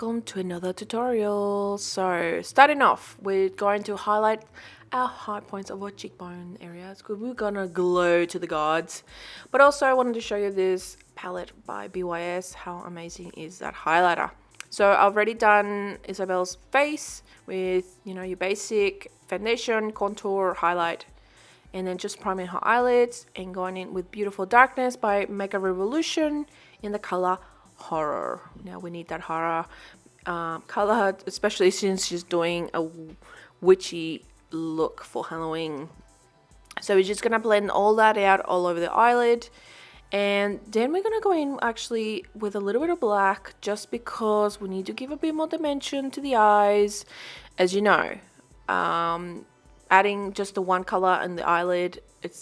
welcome to another tutorial. So starting off, we're going to highlight our high points of our cheekbone areas because we're gonna glow to the gods. But also I wanted to show you this palette by BYS. How amazing is that highlighter? So I've already done Isabelle's face with, you know, your basic foundation, contour, highlight, and then just priming her eyelids and going in with Beautiful Darkness by Makeup Revolution in the color Horror. Now we need that horror color, especially since she's doing a witchy look for Halloween. So we're just gonna blend all that out all over the eyelid, and then we're gonna go in actually with a little bit of black, just because we need to give a bit more dimension to the eyes. As you know, adding just the one color in the eyelid, it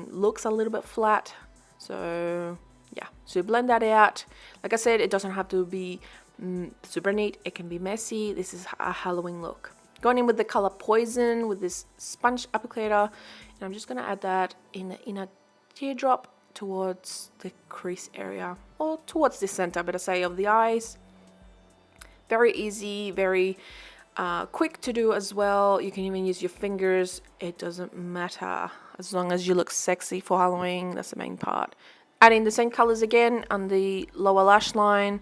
looks a little bit flat. So yeah, so blend that out. Like I said, it doesn't have to be super neat. It can be messy. This is a Halloween look. Going in with the color Poison with this sponge applicator, and I'm just gonna add that in the inner teardrop towards the crease area, or towards the center, better say, of the eyes. Very easy, very quick to do as well. You can even use your fingers. It doesn't matter as long as you look sexy for Halloween. That's the main part. Adding the same colors again on the lower lash line,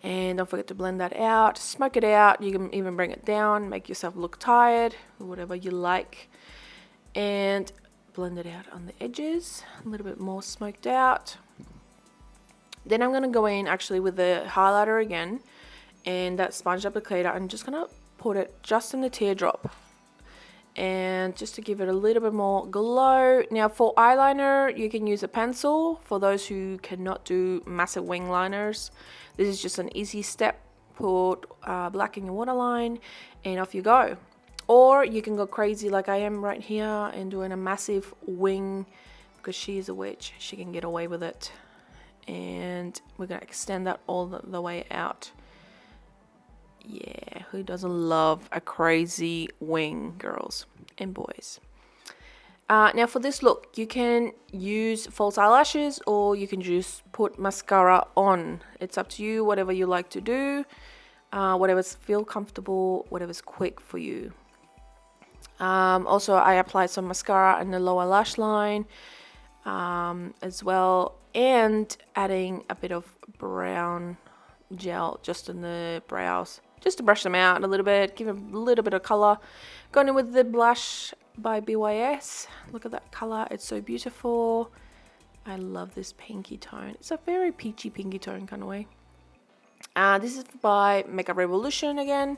and don't forget to blend that out. Smoke it out. You can even bring it down, make yourself look tired, whatever you like, and blend it out on the edges, a little bit more smoked out. Then I'm going to go in actually with the highlighter again and that sponge applicator. I'm just going to put it just in the teardrop, and just to give it a little bit more glow. Now for eyeliner, you can use a pencil for those who cannot do massive wing liners. This is just an easy step. Put black in your waterline and off you go. Or you can go crazy like I am right here and doing a massive wing, because she is a witch, she can get away with it. And we're going to extend that all the way out. Yeah, who doesn't love a crazy wing, girls and boys? Now for this look, you can use false eyelashes or you can just put mascara on. It's up to you, whatever you like to do, whatever's feel comfortable, whatever's quick for you. Also, I applied some mascara in the lower lash line as well, and adding a bit of brown gel just in the brows, just to brush them out a little bit, give them a little bit of color. Going in with the blush by BYS. Look at that color, it's so beautiful. I love this pinky tone. It's a very peachy pinky tone kind of way. This is by Makeup Revolution again,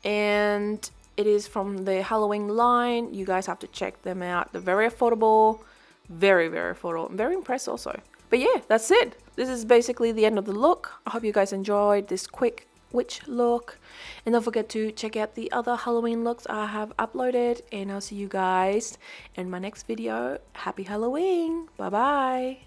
and it is from the Halloween line. You guys have to check them out. They're very affordable, very affordable. I'm very impressed also. But yeah, that's it. This is basically the end of the look. I hope you guys enjoyed this quick witch look, and don't forget to check out the other Halloween looks I have uploaded, and I'll see you guys in my next video. Happy Halloween. Bye bye.